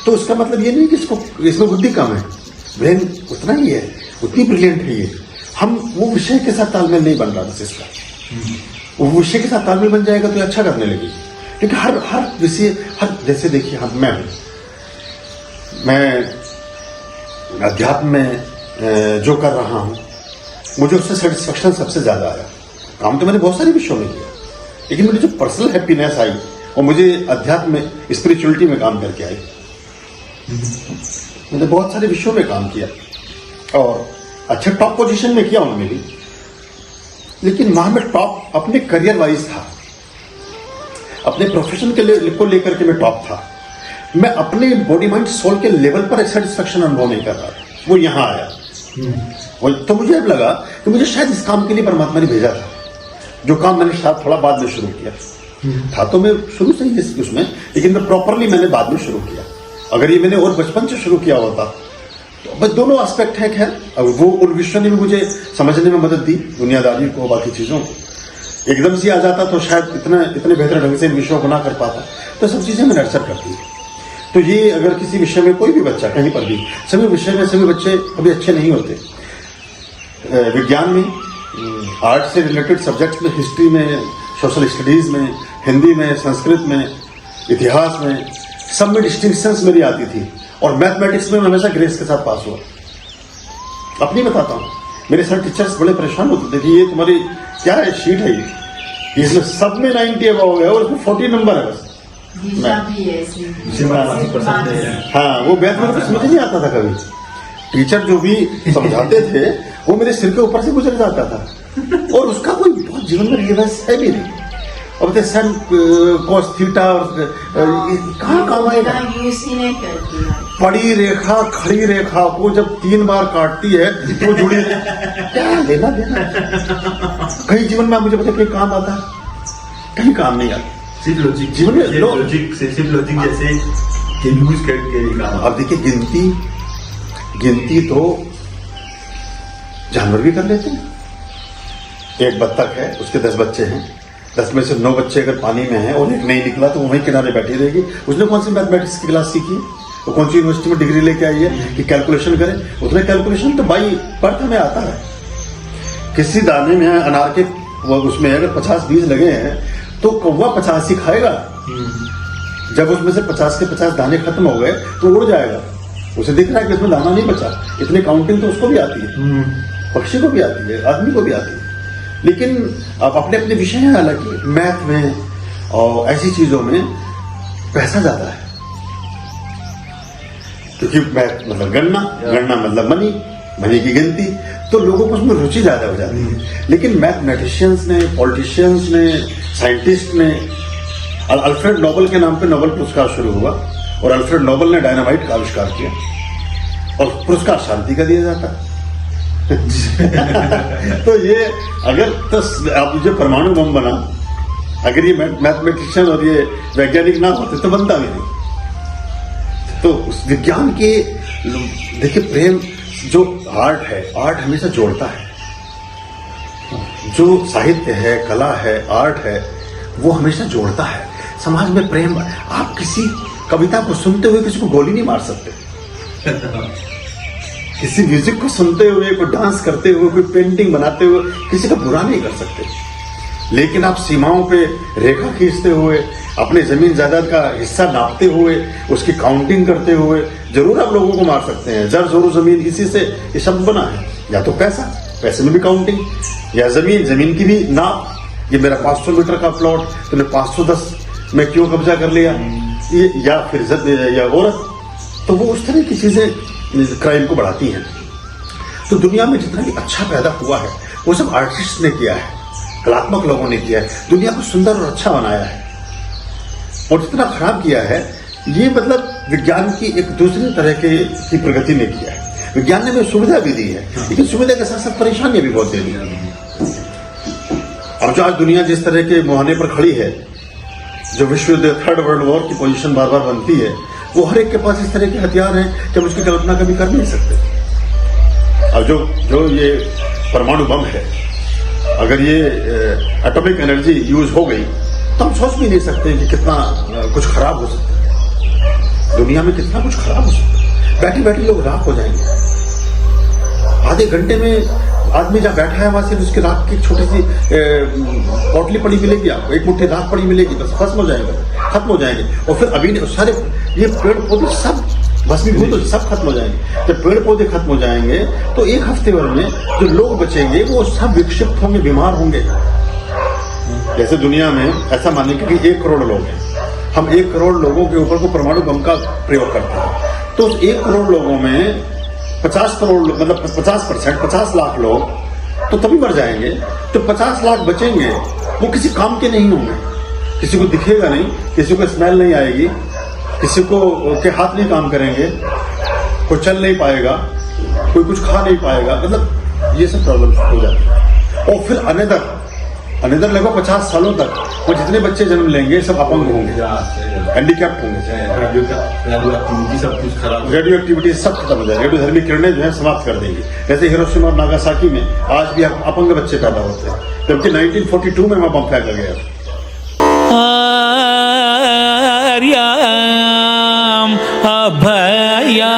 तो उसका मतलब ये नहीं कि इसमें बुद्धि कम है, ब्रेन उतना ही है, उतनी ब्रिलियंट है ये। हम वो विषय के साथ तालमेल नहीं बन रहा बस इसका, वो विषय के साथ तालमेल बन जाएगा तो ये अच्छा करने लगे। क्योंकि हर विषय, हर जैसे देखिए मैं अध्यात्म में जो कर रहा हूं मुझे उससे सेटिस्फेक्शन सबसे ज्यादा आया। काम तो मैंने बहुत सारे विषयों में किया, लेकिन मुझे जो पर्सनल हैप्पीनेस आई वो मुझे अध्यात्म में, स्पिरिचुअलिटी में काम करके आई। मैंने बहुत सारे विषयों में काम किया और अच्छा टॉप पोजीशन में किया उनमें भी, लेकिन वहां में टॉप अपने करियर वाइज था, अपने प्रोफेशन को लेकर के मैं टॉप था। मैं अपने बॉडी माइंड सोल के लेवल पर सेटिस्फेक्शन अनुभव नहीं कर रहा था, वो यहां आया। तो मुझे अब लगा कि मुझे शायद इस काम के लिए परमात्मा ने भेजा था, जो काम मैंने शायद थोड़ा बाद में शुरू किया था। तो मैं शुरू से ही उसमें, लेकिन मैं प्रॉपरली मैंने बाद में शुरू किया। अगर ये मैंने और बचपन से शुरू किया होता तो बस दोनों एस्पेक्ट हैं। खैर अब वो उन विषयों ने भी मुझे समझने में मदद दी, दुनियादारी को, बाकी चीजों को। एकदम से आ जाता तो शायद इतने बेहतर ढंग से इन विषयों को ना कर पाता। तो सब चीजें मैं नर्चर करती हूँ। तो ये अगर किसी विषय में कोई भी बच्चा कहीं पर भी, सभी विषय में सभी बच्चे कभी अच्छे नहीं होते। विज्ञान में, आर्ट से रिलेटेड सब्जेक्ट्स में, हिस्ट्री में, सोशल स्टडीज में, हिंदी में, संस्कृत में, इतिहास में, सब में डिस्टिंक्शंस मेरी आती थी। और मैथमेटिक्स में मैं हमेशा ग्रेस के साथ पास हुआ। अपनी बताता हूँ, मेरे सर टीचर्स बड़े परेशान होते थे कि ये तुम्हारी क्या है, शीट है ये, इसमें सब में 90 अबव है और उसमें 40 नंबर है बस। हाँ, वो मैथमेटिक्स समझ नहीं आता था कभी। टीचर जो भी समझाते थे वो मेरे सिर के ऊपर से गुजर जाता था और उसका कोई बहुत जीवन में रिलेवेंस है भी नहीं। और बताए सन कॉस थीटा कहाँ काम आएगा। पड़ी रेखा खड़ी रेखा को जब 3 बार काटती है तो जुड़ी क्या लेना देना। कहीं जीवन में मुझे पता कहीं काम आता है, कहीं काम नहीं आता। सिर्फ लॉजिक, जीवन में लॉजिक जैसे यूज करके काम। अब देखिए गिनती तो जानवर भी कर लेते हैं। एक बत्तख है, उसके 10 बच्चे हैं, 10 में से 9 बच्चे अगर पानी में हैं और एक नहीं निकला तो वो वहीं किनारे बैठी रहेगी। उसने कौन सी मैथमेटिक्स की क्लास सीखी, वो कौन सी यूनिवर्सिटी में डिग्री लेके आई है कि कैलकुलेशन करे। उसने कैलकुलेशन तो बाई बर्थ में आता है। किसी दाने में अनार के उसमें अगर 50 बीज लगे हैं तो कौवा 50 ही खाएगा। जब उसमें से 50 के 50 दाने खत्म हो गए तो उड़ जाएगा। उसे दिख रहा है कि इसमें दाना नहीं बचा। इतनी काउंटिंग तो उसको भी आती है, पक्षी को भी आती है, आदमी को भी आती है। लेकिन अब अपने अपने विषय हैं, हालांकि मैथ में और ऐसी चीजों में पैसा ज्यादा है, क्योंकि मैथ मतलब गणना मतलब मनी की गिनती, तो लोगों को उसमें रुचि ज्यादा हो जाती है। लेकिन मैथमेटिशियंस ने, पॉलिटिशियंस ने, साइंटिस्ट ने, अल्फ्रेड नोबेल के नाम पे नोबेल पुरस्कार शुरू हुआ और अल्फ्रेड नोबेल ने डायनामाइट का आविष्कार किया और पुरस्कार शांति का दिया जाता है। तो ये अगर तो आप जो परमाणु बम बना, अगर ये मैथमेटिशियन और ये वैज्ञानिक ना होते तो बनता भी नहीं। तो उस विज्ञान के देखिए प्रेम, जो आर्ट है, आर्ट हमेशा जोड़ता है। जो साहित्य है, कला है, आर्ट है, वो हमेशा जोड़ता है। समाज में प्रेम, आप किसी कविता को सुनते हुए किसी को गोली नहीं मार सकते। किसी म्यूजिक को सुनते हुए, कोई डांस करते हुए, कोई पेंटिंग बनाते हुए किसी का बुरा नहीं कर सकते। लेकिन आप सीमाओं पे रेखा खींचते हुए, अपने जमीन जायदाद का हिस्सा नापते हुए, उसकी काउंटिंग करते हुए जरूर आप लोगों को मार सकते हैं। जर जोर जमीन, इसी से ये शब्द बना है। या तो पैसे में भी काउंटिंग, या जमीन की भी नाप। ये मेरा 500 मीटर का प्लॉट, तूने 510 में क्यों कब्जा कर लिया, ये या फिर इज्जत या औरत। तो वो उस तरह की चीजें क्राइम को बढ़ाती हैं। तो दुनिया में जितना भी अच्छा पैदा हुआ है वो सब आर्टिस्ट ने किया है, कलात्मक लोगों ने किया है, दुनिया को सुंदर और अच्छा बनाया है। और जितना खराब किया है ये मतलब विज्ञान की एक दूसरे तरह की प्रगति ने किया है। विज्ञान ने हमें सुविधा भी दी है, लेकिन सुविधा के साथ साथ परेशानियां भी बहुत दे दी है। अब जो आज दुनिया जिस तरह के मुहाने पर खड़ी है, जो विश्व युद्ध, थर्ड वर्ल्ड वॉर की पोजीशन बार बार बनती है, वो हर एक के पास इस तरह के हथियार हैं कि हम उसकी कल्पना कभी कर नहीं सकते। और जो ये परमाणु बम है, अगर ये एटॉमिक एनर्जी यूज हो गई तो हम सोच भी नहीं सकते कि कितना कुछ खराब हो सकता है। दुनिया में कितना कुछ खराब हो सकता है। बैठे बैठे लोग राख हो जाएंगे। आधे घंटे में आदमी जहाँ बैठा है वहां से उसकी राख की छोटी सी पोटली पड़ी मिलेगी, आपको एक मुट्ठी राख पड़ी मिलेगी, बस खत्म हो जाएगा, खत्म हो जाएंगे। और फिर अभी सारे ये पेड़ पौधे सब भस्मीभूत तो सब खत्म हो जाएंगे। जब पेड़ पौधे खत्म हो जाएंगे तो एक हफ्ते भर में जो लोग बचेंगे वो सब विक्षिप्त होंगे, बीमार होंगे। जैसे दुनिया में ऐसा मानिए कि 1 करोड़ लोग हैं, हम 1 करोड़ लोगों के ऊपर को परमाणु बम का प्रयोग करते हैं, तो उस 1 करोड़ लोगों में 50 करोड़ मतलब 50%, 50 लाख लोग तो तभी मर जाएंगे। तो 50 लाख बचेंगे वो किसी काम के नहीं होंगे, किसी को दिखेगा नहीं, किसी को स्मेल नहीं आएगी, किसी को के हाथ नहीं काम करेंगे, कोई चल नहीं पाएगा, कोई कुछ खा नहीं पाएगा, मतलब ये सब प्रॉब्लम हो जाती है। और फिर अनदर लगभग 50 सालों तक वो जितने बच्चे जन्म लेंगे सब अपंग होंगे, हैंडीकैप्ट होंगे, सब कुछ खराब, रेडियो एक्टिविटी सब खत्म हो जाएगी, रेडियोधर्मी किरणें जो है समाप्त कर देंगी। जैसे हिरोशिमा और नागासाकी में आज भी अपंग बच्चे पैदा होते हैं, जबकि 1942 में वहां बम फेंका गया। आर्याम अभया